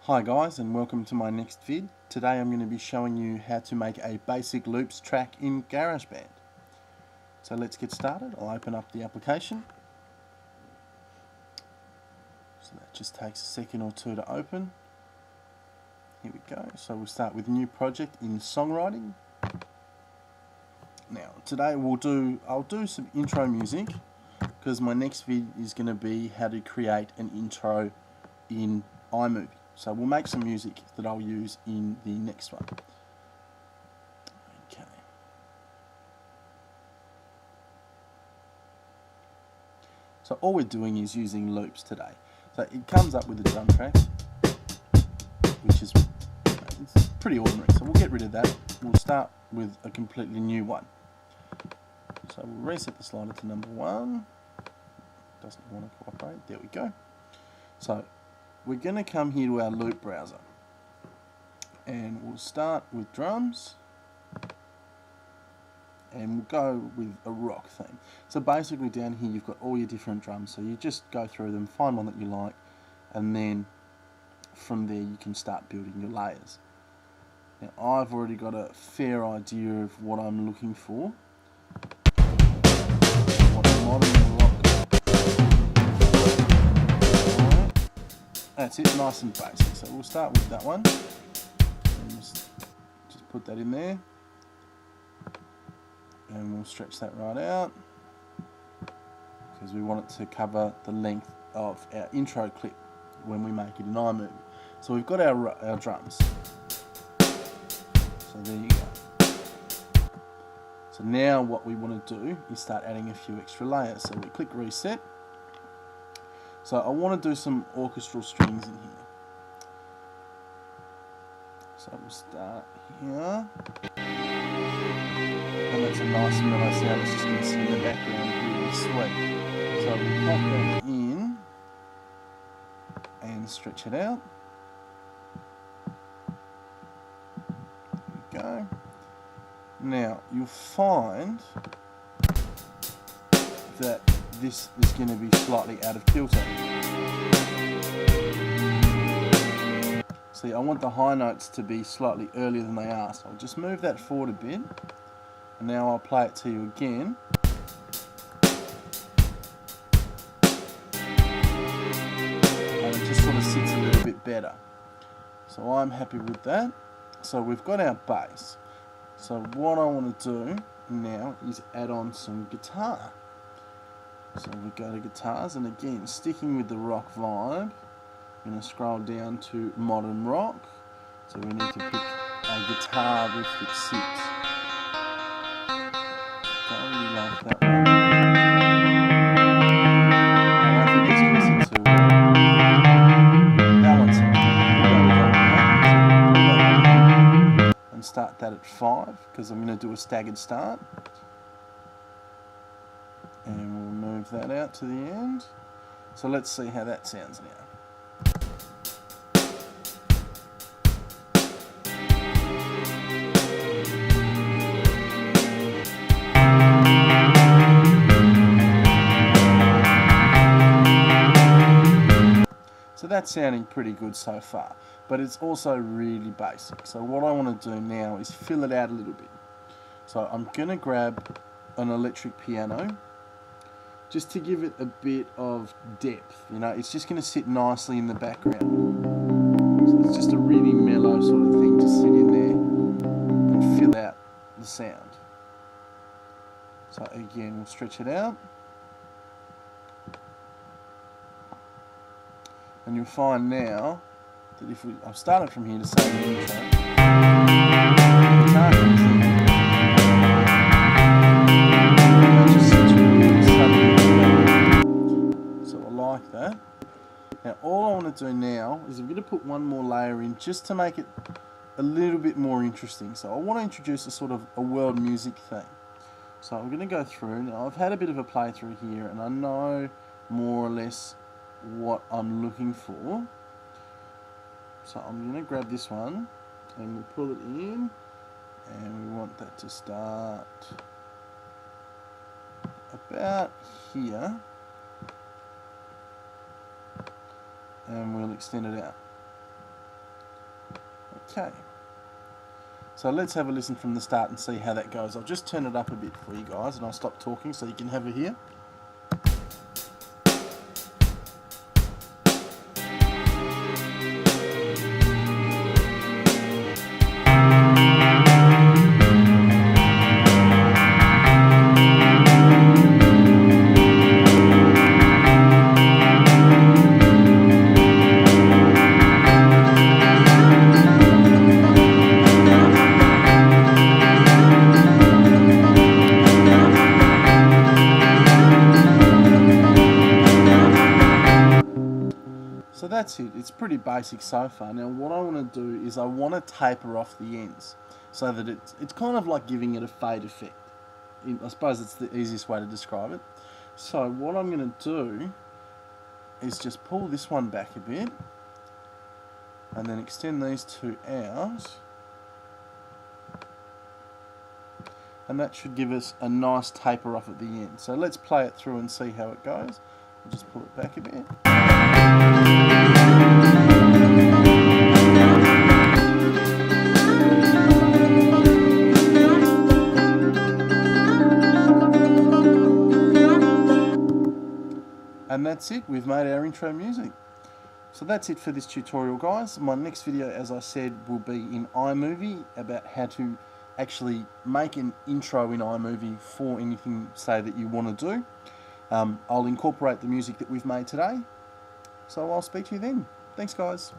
Hi guys, and welcome to my next vid. Today I'm going to be showing you how to make a basic loops track in Garageband. So let's get started. I'll open up the application. So that just takes a second or two to open. Here we go. So we'll start with new project in songwriting. Now today I'll do some intro music because my next vid is going to be how to create an intro in iMovie. So we'll make some music that I'll use in the next one. Okay. So all we're doing is using loops today. So it comes up with a drum track, which is it's pretty ordinary. So we'll get rid of that. We'll start with a completely new one. So we'll reset the slider to number 1. Doesn't want to cooperate. There we go. So we're going to come here to our loop browser and we'll start with drums and we'll go with a rock theme. So basically down here you've got all your different drums, so you just go through them, find one that you like, and then from there you can start building your layers. Now I've already got a fair idea of what I'm looking for. That's it, nice and basic. So we'll start with that one. And just put that in there. And we'll stretch that right out because we want it to cover the length of our intro clip when we make it in iMovie. So we've got our drums. So there you go. So now what we want to do is start adding a few extra layers. So we click reset. So I want to do some orchestral strings in here. So we'll start here. And that's a nice mellow sound. It's just going to sit in the background, really sweet. So we'll pop that in and stretch it out. There we go. Now you'll find that this is going to be slightly out of kilter. See, I want the high notes to be slightly earlier than they are, so I'll just move that forward a bit, and now I'll play it to you again. And it just sort of sits a little bit better. So I'm happy with that. So we've got our bass. So what I want to do now is add on some guitar. So we go to guitars, and again, sticking with the rock vibe, I'm going to scroll down to modern rock. So we need to pick a guitar riff that sits. Don't really like that one. I don't think it's going to sit too well. That one sounds good. And start that at 5, because I'm going to do a staggered start. And we'll move that out to the end. So let's see how that sounds now. So that's sounding pretty good so far, but it's also really basic. So what I want to do now is fill it out a little bit. So I'm going to grab an electric piano, just to give it a bit of depth. You know, it's just going to sit nicely in the background. So it's just a really mellow sort of thing to sit in there and fill out the sound. So again, we'll stretch it out. And you'll find now that if I've started from here to say the intro, the guitar comes in. Like that. Now all I want to do now is I'm going to put one more layer in just to make it a little bit more interesting. So I want to introduce a sort of a world music theme. So I'm going to go through. Now I've had a bit of a playthrough here and I know more or less what I'm looking for. So I'm going to grab this one and we'll pull it in, and we want that to start about here. And we'll extend it out. Okay. So let's have a listen from the start and see how that goes. I'll just turn it up a bit for you guys and I'll stop talking so you can have a hear. So that's it, it's pretty basic so far. Now what I want to do is I want to taper off the ends so that it's kind of like giving it a fade effect. I suppose it's the easiest way to describe it. So what I'm going to do is just pull this one back a bit and then extend these two out, and that should give us a nice taper off at the end. So let's play it through and see how it goes. I'll just pull it back a bit. And that's it, we've made our intro music. So that's it for this tutorial, guys. My next video, as I said, will be in iMovie about how to actually make an intro in iMovie for anything, say, that you want to do. I'll incorporate the music that we've made today. So I'll speak to you then. Thanks, guys.